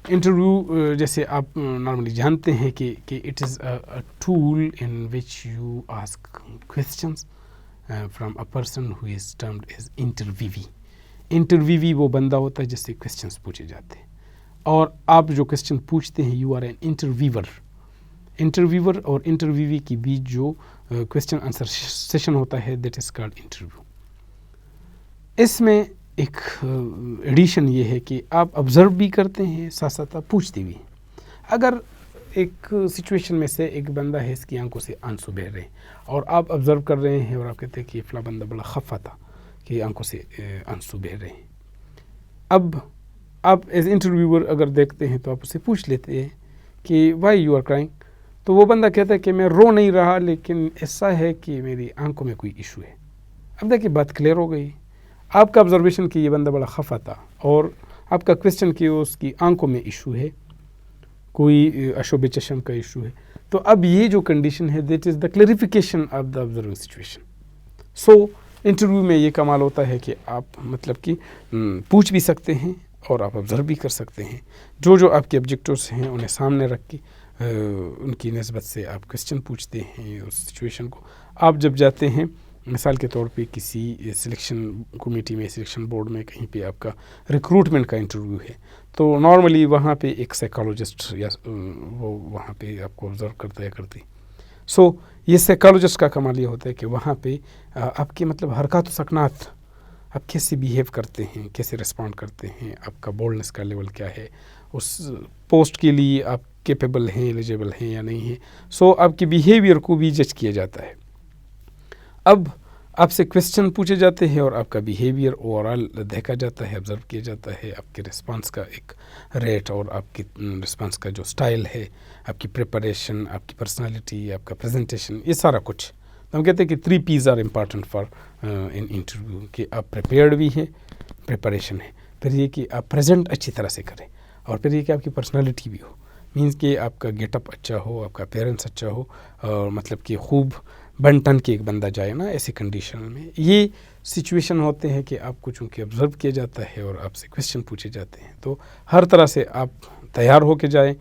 انٹرویو جیسے آپ نارملی جانتے ہیں کہ it is a tool in which you ask questions from a person who is termed as interviewee. Interviewee وہ بندہ ہوتا ہے جس سے کویسچنس پوچھے جاتے ہیں، اور آپ جو کویسچن پوچھتے ہیں یو آر این انٹرویور اور انٹرویوی کے بیچ جو کویسچن آنسر سیشن ہوتا ہے دیٹ از کالڈ انٹرویو. اس میں ایک ایڈیشن یہ ہے کہ آپ آبزرو بھی کرتے ہیں، ساتھ ساتھ آپ پوچھتے بھی ہیں. اگر ایک سچویشن میں سے ایک بندہ ہے اس کی آنکھوں سے آنسو بہہ رہے ہیں، اور آپ آبزرو کر رہے ہیں اور آپ کہتے ہیں کہ فلاں بندہ بڑا خفا تھا کہ آنکھوں سے آنسو بہہ رہے ہیں. اب آپ ایز انٹرویور اگر دیکھتے ہیں تو آپ اسے پوچھ لیتے ہیں کہ وائی یو آر کرائنگ. تو وہ بندہ کہتا ہے کہ میں رو نہیں رہا، لیکن ایسا ہے کہ میری آنکھوں میں کوئی ایشو ہے. اب دیکھیے بات کلیئر ہو گئی. آپ کا آبزرویشن کہ یہ بندہ بڑا خفا تھا، اور آپ کا کویسچن کہ اس کی آنکھوں میں ایشو ہے، کوئی اشوب چشم کا ایشو ہے. تو اب یہ جو کنڈیشن ہے that is the clarification of the observing situation. So interview میں یہ کمال ہوتا ہے کہ آپ مطلب کہ پوچھ بھی سکتے ہیں اور آپ آبزرو بھی کر سکتے ہیں. جو آپ کے آبجیکٹوز ہیں انہیں سامنے رکھ کے ان کی نسبت سے آپ کویسچن پوچھتے ہیں اس سچویشن کو. آپ جب جاتے ہیں مثال کے طور پہ کسی سلیکشن کمیٹی میں، سلیکشن بورڈ میں، کہیں پہ آپ کا ریکروٹمنٹ کا انٹرویو ہے، تو نارملی وہاں پہ ایک سائیکالوجسٹ یا وہ وہاں پہ آپ کو آبزرو کرتا ہے کرتی. سو یہ سائیکالوجسٹ کا کمال یہ ہوتا ہے کہ وہاں پہ آپ کے مطلب حرکات و سکنات، آپ کیسے بیہیو کرتے ہیں، کیسے رسپونڈ کرتے ہیں، آپ کا بولڈنس کا لیول کیا ہے، اس پوسٹ کے لیے آپ کیپیبل ہیں، ایلیجیبل ہیں یا نہیں ہیں. سو آپ کے بیہیویئر کو بھی جج کیا جاتا ہے. اب آپ سے کویسچن پوچھے جاتے ہیں اور آپ کا بیہیویئر اوور آل دیکھا جاتا ہے، آبزرو کیا جاتا ہے. آپ کے رسپانس کا ایک ریٹ اور آپ کی رسپانس کا جو سٹائل ہے، آپ کی پریپریشن، آپ کی پرسنالٹی، آپ کا پریزنٹیشن، یہ سارا کچھ. ہم کہتے ہیں کہ 3 P's are important for an interview, کہ آپ پریپیئرڈ بھی ہیں، پریپریشن ہے، پھر یہ کہ آپ پریزنٹ اچھی طرح سے کریں، اور پھر یہ کہ آپ کی پرسنالٹی بھی ہو. مینس کہ آپ کا گیٹ اپ اچھا ہو، آپ کا اپیرنس اچھا ہو، اور مطلب کہ خوب بن ٹن کے ایک بندہ جائے نا ایسی کنڈیشن میں. یہ سچویشن ہوتے ہیں کہ آپ کو چونکہ آبزرو کیا جاتا ہے اور آپ سے کویسچن پوچھے جاتے ہیں، تو ہر طرح سے آپ تیار ہو کے جائیں،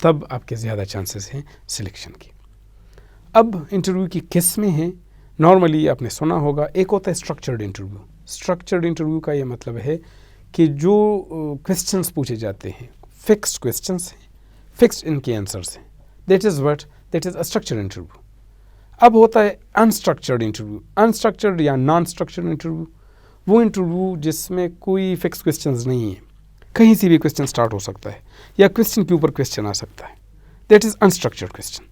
تب آپ کے زیادہ چانسز ہیں سلیکشن کی. اب انٹرویو کی قسمیں ہیں. نارملی آپ نے سنا ہوگا ایک ہوتا ہے اسٹرکچرڈ انٹرویو. اسٹرکچرڈ انٹرویو کا یہ مطلب ہے کہ جو کویسچنس پوچھے جاتے ہیں فکسڈ کویسچنس ہیں، فکسڈ ان کے آنسرس ہیں. That is a structured interview. اب ہوتا ہے انسٹرکچرڈ انٹرویو. انسٹرکچرڈ یا نان اسٹرکچرڈ انٹرویو وہ انٹرویو جس میں کوئی فکس کویسچنز نہیں ہیں، کہیں سے بھی کویسچن سٹارٹ ہو سکتا ہے یا کویسچن کے اوپر کویسچن آ سکتا ہے. That is unstructured question.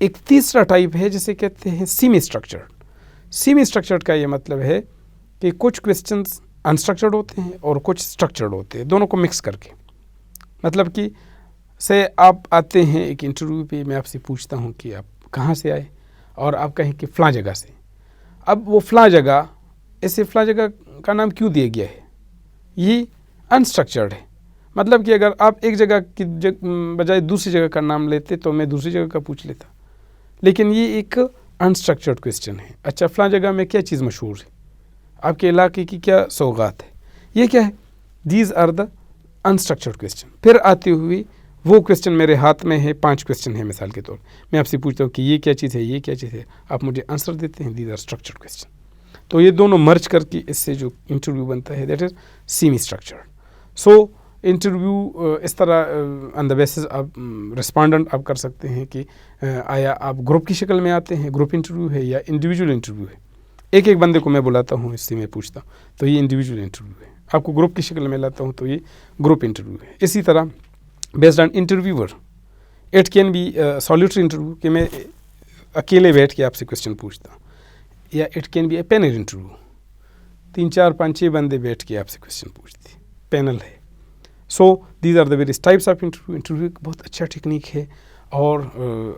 ایک تیسرا ٹائپ ہے جسے کہتے ہیں سیمی اسٹرکچرڈ. سیمی اسٹرکچرڈ کا یہ مطلب ہے کہ کچھ کویسچنز انسٹرکچرڈ ہوتے ہیں اور کچھ اسٹرکچرڈ ہوتے ہیں، دونوں کو مکس کر کے. مطلب کہ سے آپ آتے ہیں ایک انٹرویو پہ، میں آپ سے پوچھتا ہوں کہ آپ کہاں سے آئے، اور آپ کہیں کہ فلاں جگہ سے. اب وہ فلاں جگہ، اسے فلاں جگہ کا نام کیوں دیا گیا ہے؟ یہ انسٹرکچرڈ ہے. مطلب کہ اگر آپ ایک جگہ کی بجائے دوسری جگہ کا نام لیتے تو میں دوسری جگہ کا پوچھ لیتا. لیکن یہ ایک انسٹرکچرڈ کویسچن ہے. اچھا فلاں جگہ میں کیا چیز مشہور ہے، آپ کے علاقے کی کیا سوغات ہے، یہ کیا ہے؟ These are the unstructured question. پھر آتے ہوئے وہ کویسچن میرے ہاتھ میں ہے، 5 کویسچن ہیں مثال کے طور، میں آپ سے پوچھتا ہوں کہ یہ کیا چیز ہے، یہ کیا چیز ہے، آپ مجھے آنسر دیتے ہیں. These are structured question. تو یہ دونوں مرج کر کے اس سے جو انٹرویو بنتا ہے that is semi structured. So interview اس طرح آن دا بیسس آپ رسپونڈنٹ آپ کر سکتے ہیں کہ آیا آپ گروپ کی شکل میں آتے ہیں، گروپ انٹرویو ہے یا انڈیویجول انٹرویو ہے. ایک بندے کو میں بلاتا ہوں، اس سے میں پوچھتا ہوں، تو یہ انڈیویجول انٹرویو ہے. آپ کو گروپ کی شکل میں لاتا ہوں تو یہ گروپ انٹرویو ہے. اسی طرح based on interviewer it can be solitary interview, کہ میں اکیلے بیٹھ کے آپ سے کویسچن پوچھتا ہوں، یا it can be a panel interview, 3 4 5 6 بندے بیٹھ کے آپ سے کویسچن پوچھتے ہیں، پینل ہے. So these are the various types of interview. Interview ایک بہت اچھا ٹیکنیک ہے، اور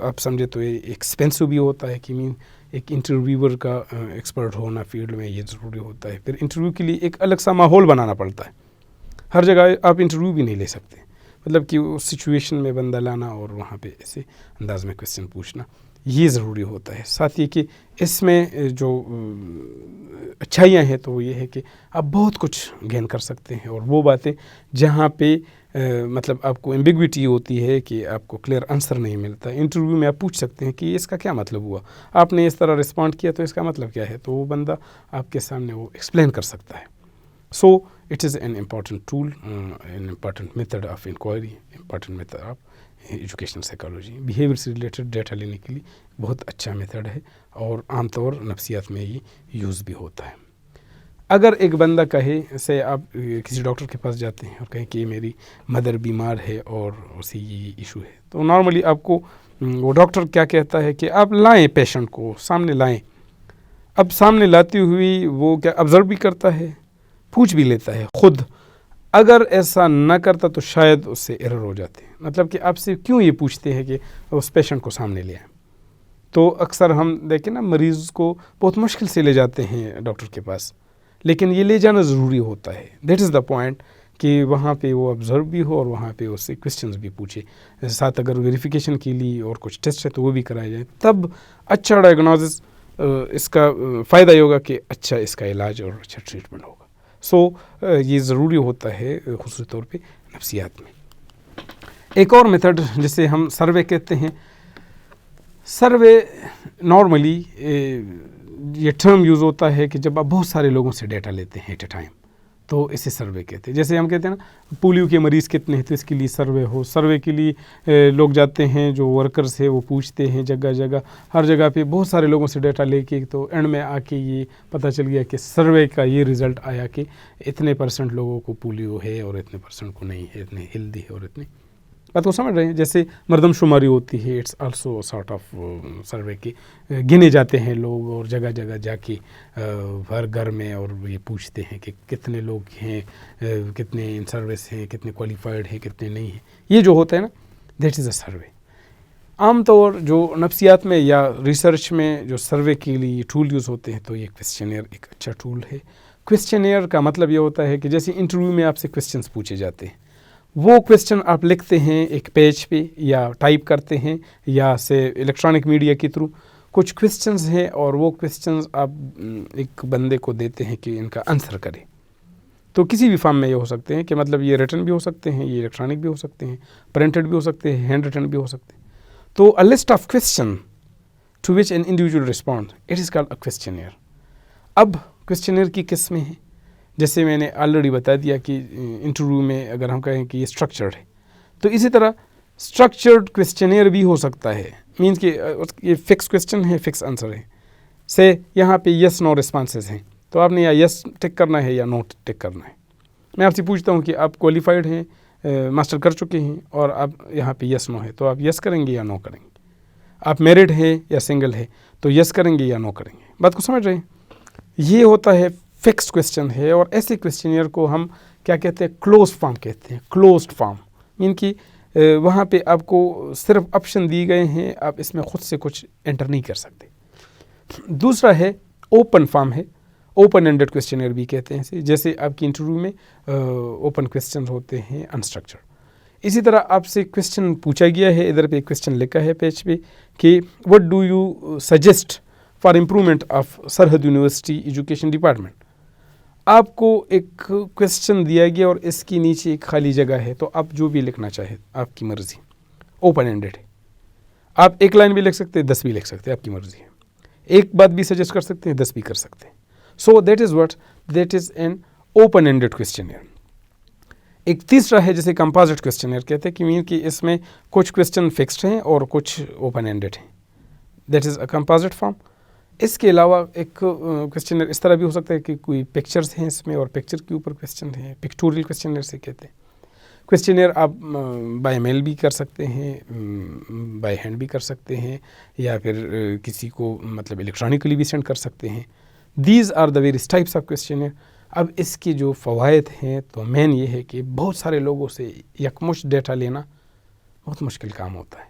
آپ سمجھے تو یہ ایکسپینسو بھی ہوتا ہے کہ مین ایک انٹرویور کا ایکسپرٹ ہونا فیلڈ میں یہ ضروری ہوتا ہے. پھر انٹرویو کے لیے ایک الگ سا ماحول بنانا پڑتا ہے. ہر جگہ آپ انٹرویو بھی نہیں لے سکتے, مطلب کہ اس سچویشن میں بندہ لانا اور وہاں پہ ایسے انداز میں کویسچن پوچھنا یہ ضروری ہوتا ہے. ساتھ یہ کہ اس میں جو اچھائیاں ہیں تو وہ یہ ہے کہ آپ بہت کچھ گین کر سکتے ہیں, اور وہ باتیں جہاں پہ مطلب آپ کو ایمبیگوٹی ہوتی ہے کہ آپ کو کلیئر آنسر نہیں ملتا, انٹرویو میں آپ پوچھ سکتے ہیں کہ اس کا کیا مطلب ہوا, آپ نے اس طرح رسپونڈ کیا تو اس کا مطلب کیا ہے, تو وہ بندہ آپ کے سامنے وہ ایکسپلین کر سکتا ہے. So it is an important tool, an important method of inquiry, important method of educational psychology. Behavior سے related ڈیٹا لینے کے لیے بہت اچھا میتھڈ ہے, اور عام طور نفسیات میں یہ یوز بھی ہوتا ہے. اگر ایک بندہ کہے, سے آپ کسی ڈاکٹر کے پاس جاتے ہیں اور کہیں کہ میری مدر بیمار ہے اور اسے یہ ایشو ہے, تو نارملی آپ کو وہ ڈاکٹر کیا کہتا ہے کہ آپ لائیں پیشنٹ کو سامنے لائیں. اب سامنے لاتی ہوئی وہ کیا آبزرو بھی کرتا ہے, پوچھ بھی لیتا ہے خود. اگر ایسا نہ کرتا تو شاید اس سے ایرر ہو جاتے ہیں. مطلب کہ آپ سے کیوں یہ پوچھتے ہیں کہ اس پیشنٹ کو سامنے لے آئیں. تو اکثر ہم دیکھیں نا مریض کو بہت مشکل سے لے جاتے ہیں ڈاکٹر کے پاس, لیکن یہ لے جانا ضروری ہوتا ہے. دیٹ از دا پوائنٹ کہ وہاں پہ وہ آبزرو بھی ہو اور وہاں پہ اس سے کویسچنز بھی پوچھے. ساتھ اگر ویریفیکیشن کے لیے اور کچھ ٹیسٹ ہے تو وہ بھی کرائے جائیں, تب اچھا ڈائگنوسس اس کا فائدہ یہ ہوگا کہ اچھا اس کا علاج اور اچھا ٹریٹمنٹ ہوگا. سو یہ ضروری ہوتا ہے خصوصی طور پہ نفسیات میں. ایک اور میتھڈ جسے ہم سروے کہتے ہیں. سروے نارملی یہ ٹرم یوز ہوتا ہے کہ جب آپ بہت سارے لوگوں سے ڈیٹا لیتے ہیں ایٹ اے ٹائم, تو اسے سروے کہتے ہیں. جیسے ہم کہتے ہیں نا پولیو کے مریض کتنے ہیں تو اس کے لیے سروے ہو. سروے کے لیے لوگ جاتے ہیں جو ورکرز ہیں وہ پوچھتے ہیں جگہ جگہ, ہر جگہ پہ بہت سارے لوگوں سے ڈیٹا لے کے, تو اینڈ میں آ کے یہ پتہ چل گیا کہ سروے کا یہ رزلٹ آیا کہ اتنے % لوگوں کو پولیو ہے اور اتنے % کو نہیں ہے, اتنے ہیلدی ہے اور اتنے. بات کو سمجھ رہے ہیں؟ جیسے مردم شماری ہوتی ہے, it's also sort of survey کے گنے جاتے ہیں لوگ, اور جگہ جگہ جا کے ہر گھر میں اور یہ پوچھتے ہیں کہ کتنے لوگ ہیں, کتنے ان سروس ہیں, کتنے کوالیفائڈ ہیں, کتنے نہیں ہیں. یہ جو ہوتا ہے نا دیٹ از اے سروے. عام طور جو نفسیات میں یا ریسرچ میں جو سروے کے لیے ٹول یوز ہوتے ہیں تو یہ کویسچنیئر ایک اچھا ٹول ہے. کویسچنیئر کا مطلب یہ ہوتا ہے کہ جیسے انٹرویو میں آپ سے کویسچنس پوچھے جاتے ہیں, وہ کویسچن آپ لکھتے ہیں ایک پیج پہ یا ٹائپ کرتے ہیں یا سے الیکٹرانک میڈیا کے تھرو. کچھ کویسچنز ہیں اور وہ کویسچنز آپ ایک بندے کو دیتے ہیں کہ ان کا آنسر کرے. تو کسی بھی فارم میں یہ ہو سکتے ہیں کہ مطلب یہ ریٹن بھی ہو سکتے ہیں, یہ الیکٹرانک بھی ہو سکتے ہیں, پرنٹڈ بھی ہو سکتے ہیں, ہینڈ ریٹن بھی ہو سکتے ہیں. تو a list of question to which an individual responds, it is called a questionnaire. اب کویسچنیئر کی قسمیں ہیں, جیسے میں نے آلریڈی بتا دیا کہ انٹرویو میں اگر ہم کہیں کہ یہ اسٹرکچرڈ ہے, تو اسی طرح اسٹرکچرڈ کویسچنیئر بھی ہو سکتا ہے. مینس کہ یہ فکس کویسچن ہے, فکس آنسر ہے. سے یہاں پہ یس نو رسپانسز ہیں, تو آپ نے یا یس ٹک کرنا ہے یا نو ٹک کرنا ہے. میں آپ سے پوچھتا ہوں کہ آپ کوالیفائڈ ہیں, ماسٹر کر چکے ہیں, اور آپ یہاں پہ یس نو ہے, تو آپ یس کریں گے یا نو کریں گے. آپ میرڈ ہیں یا سنگل ہے, تو یس کریں گے یا نو کریں گے. بات کو سمجھ رہے ہیں؟ یہ ہوتا ہے فکس کویسچن ہے. اور ایسے کویسچنیئر کو ہم کیا کہتے ہیں, کلوز فارم کہتے ہیں. کلوزڈ فارم مین کہ وہاں پہ آپ کو صرف آپشن دیے گئے ہیں, آپ اس میں خود سے کچھ انٹر نہیں کر سکتے. دوسرا ہے اوپن فارم ہے, اوپن اینڈڈ کویسچنیئر بھی کہتے ہیں. جیسے آپ کی انٹرویو میں اوپن کویسچن ہوتے ہیں انسٹرکچرڈ. اسی طرح آپ سے کویسچن پوچھا گیا ہے, ادھر پہ کویسچن لکھا ہے پیج پہ کہ what do you suggest for improvement of سرحد یونیورسٹی ایجوکیشن ڈپارٹمنٹ. آپ کو ایک کویسچن دیا گیا اور اس کے نیچے ایک خالی جگہ ہے, تو آپ جو بھی لکھنا چاہے آپ کی مرضی, اوپن اینڈڈ ہے. آپ ایک لائن بھی لکھ سکتے ہیں, 10 بھی لکھ سکتے ہیں, آپ کی مرضی ہے. ایک بات بھی سجیسٹ کر سکتے ہیں, 10 بھی کر سکتے ہیں. So that is an open ended questionnaire. ایک تیسرا ہے جسے کمپوزٹ کویسچنیئر کہتے ہیں, کہ مین کہ اس میں کچھ کویسچن فکسڈ ہیں اور کچھ اوپن اینڈڈ ہیں. That is a composite form. اس کے علاوہ ایک کویسچنر اس طرح بھی ہو سکتا ہے کہ کوئی پکچرز ہیں اس میں اور پکچر کے اوپر کویسچن ہیں, پکٹوریل کویسچنر سے کہتے ہیں. کویسچنر آپ بائی میل بھی کر سکتے ہیں, بائی ہینڈ بھی کر سکتے ہیں, یا پھر کسی کو مطلب الیکٹرانکلی بھی سینڈ کر سکتے ہیں. These are the various types of questionnaire. اب اس کی جو فوائد ہیں تو مین یہ ہے کہ بہت سارے لوگوں سے یکمشت ڈیٹا لینا بہت مشکل کام ہوتا ہے.